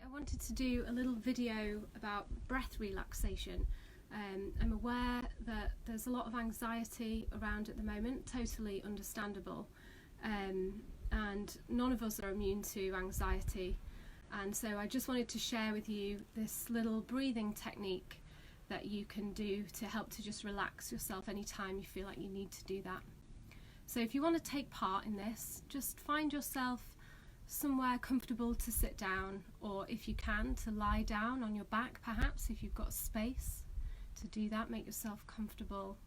I wanted to do a little video about breath relaxation. I'm aware that there's a lot of anxiety around at the moment, totally understandable, and none of us are immune to anxiety, and so I just wanted to share with you this little breathing technique that you can do to help to just relax yourself anytime you feel like you need to do that. So if you want to take part in this, just find yourself somewhere comfortable to sit down, or if you can, to lie down on your back, perhaps if you've got space to do that. Make yourself comfortable,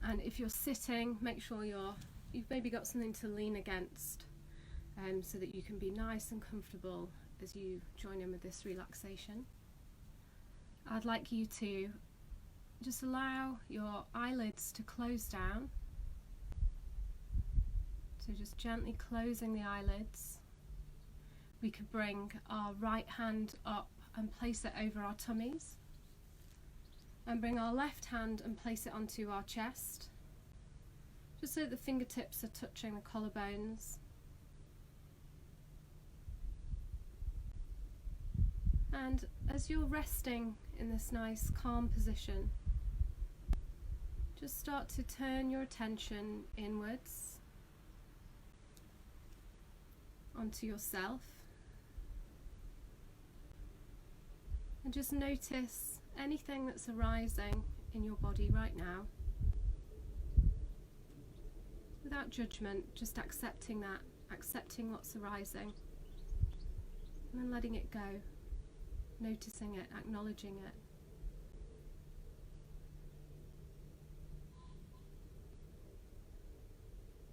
and if you're sitting, make sure you've maybe got something to lean against, so that you can be nice and comfortable as you join in with this relaxation. I'd like you to just allow your eyelids to close down. So just gently closing the eyelids. We could bring our right hand up and place it over our tummies, and bring our left hand and place it onto our chest, just so that the fingertips are touching the collarbones. And as you're resting in this nice calm position, just start to turn your attention inwards onto yourself, and just notice anything that's arising in your body right now, without judgment, just accepting what's arising, and then letting it go, noticing it, acknowledging it.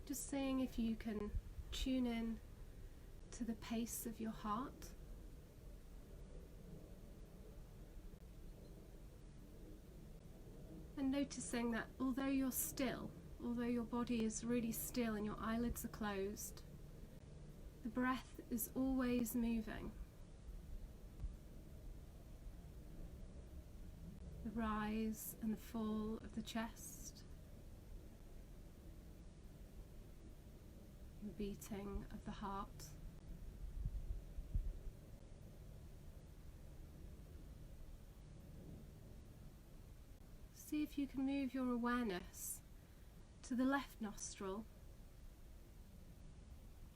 Just seeing if you can tune in to the pace of your heart. And noticing that although you're still, although your body is really still and your eyelids are closed, the breath is always moving. The rise and the fall of the chest, the beating of the heart. See if you can move your awareness to the left nostril,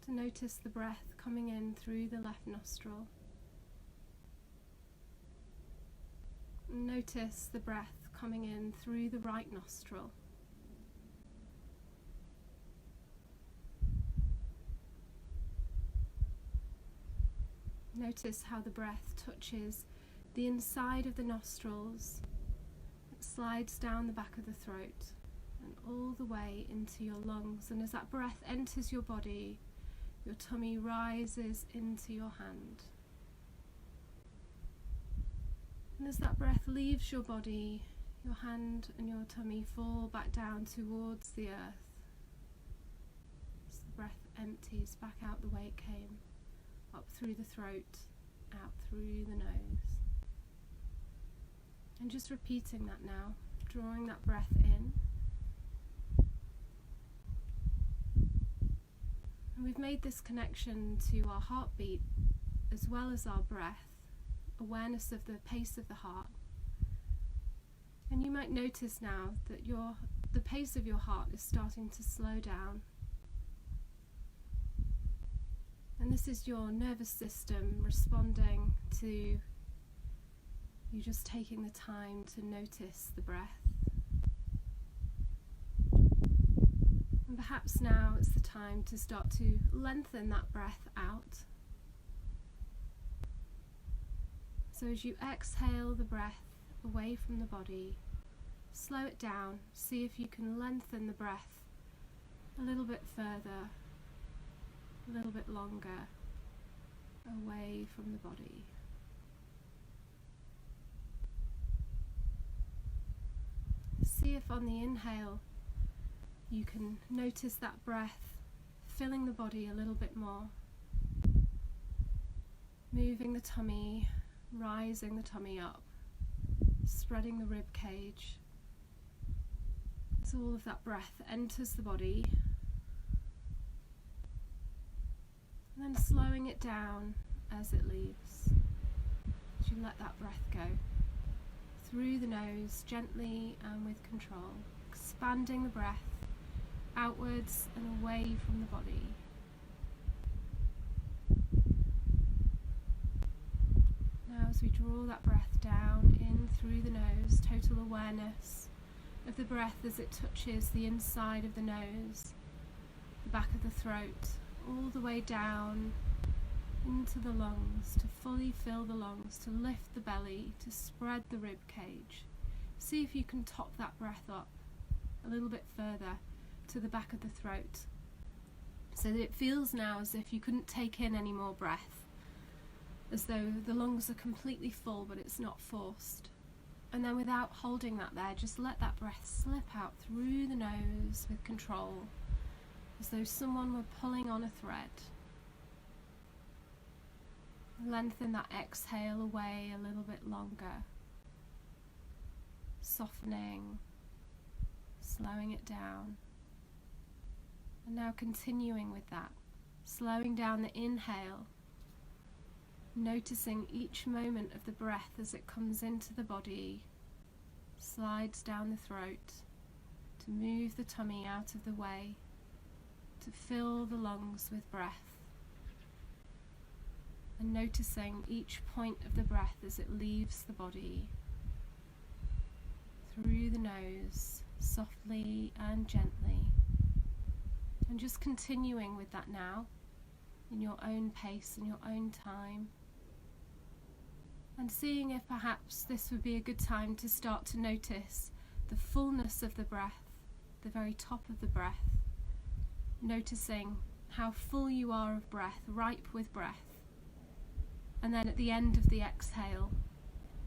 to notice the breath coming in through the left nostril. Notice the breath coming in through the right nostril. Notice how the breath touches the inside of the nostrils, slides down the back of the throat and all the way into your lungs, and as that breath enters your body, your tummy rises into your hand. And as that breath leaves your body, your hand and your tummy fall back down towards the earth. As the breath empties back out the way it came, up through the throat, out through the nose. And just repeating that now, drawing that breath in. And we've made this connection to our heartbeat as well as our breath, awareness of the pace of the heart. And you might notice now that the pace of your heart is starting to slow down. And this is your nervous system responding to you just taking the time to notice the breath. And perhaps now it's the time to start to lengthen that breath out. So as you exhale the breath away from the body, slow it down, see if you can lengthen the breath a little bit further, a little bit longer, away from the body. See if on the inhale you can notice that breath filling the body a little bit more, moving the tummy, rising the tummy up, spreading the rib cage. As all of that breath enters the body, and then slowing it down as it leaves, as you let that breath go through the nose, gently and with control, expanding the breath outwards and away from the body. Now as we draw that breath down in through the nose, total awareness of the breath as it touches the inside of the nose, the back of the throat, all the way down into the lungs, to fully fill the lungs, to lift the belly, to spread the rib cage. See if you can top that breath up a little bit further to the back of the throat, so that it feels now as if you couldn't take in any more breath, as though the lungs are completely full but it's not forced. And then without holding that there, just let that breath slip out through the nose with control, as though someone were pulling on a thread. Lengthen that exhale away a little bit longer, softening, slowing it down. And now continuing with that, slowing down the inhale, noticing each moment of the breath as it comes into the body, slides down the throat, to move the tummy out of the way, to fill the lungs with breath. And noticing each point of the breath as it leaves the body, through the nose, softly and gently. And just continuing with that now, in your own pace and your own time. And seeing if perhaps this would be a good time to start to notice the fullness of the breath, the very top of the breath. Noticing how full you are of breath, ripe with breath. And then at the end of the exhale,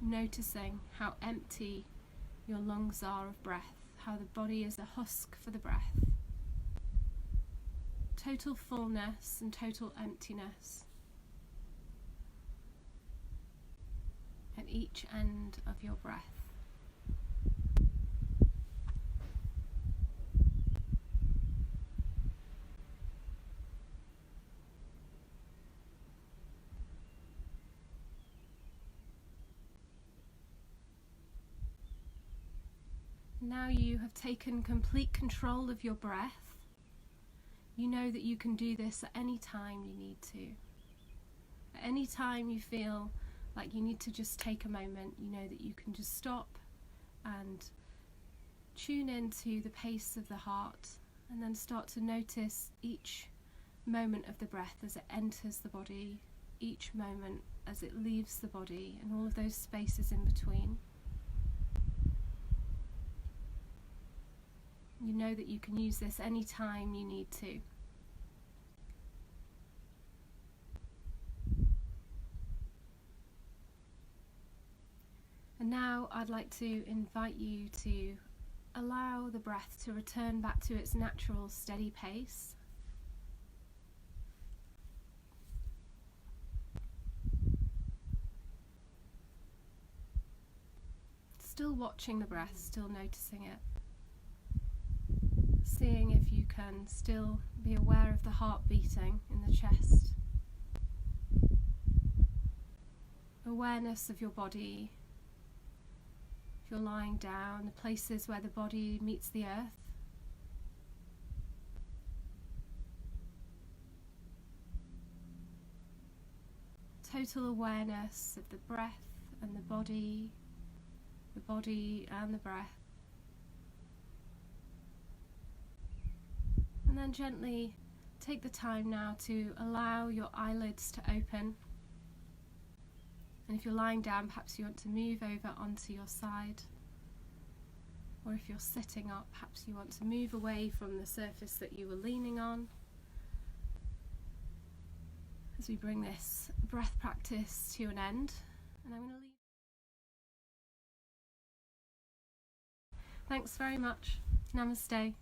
noticing how empty your lungs are of breath, how the body is a husk for the breath. Total fullness and total emptiness at each end of your breath. Now you have taken complete control of your breath. You know that you can do this at any time you need to. At any time you feel like you need to just take a moment, you know that you can just stop and tune into the pace of the heart, and then start to notice each moment of the breath as it enters the body, each moment as it leaves the body, and all of those spaces in between. You know that you can use this any time you need to. And now I'd like to invite you to allow the breath to return back to its natural steady pace. Still watching the breath, still noticing it. Seeing if you can still be aware of the heart beating in the chest. Awareness of your body. If you're lying down, the places where the body meets the earth. Total awareness of the breath and the body and the breath. And then gently take the time now to allow your eyelids to open. And if you're lying down, perhaps you want to move over onto your side. Or if you're sitting up, perhaps you want to move away from the surface that you were leaning on. As we bring this breath practice to an end, and I'm going to leave. Thanks very much. Namaste.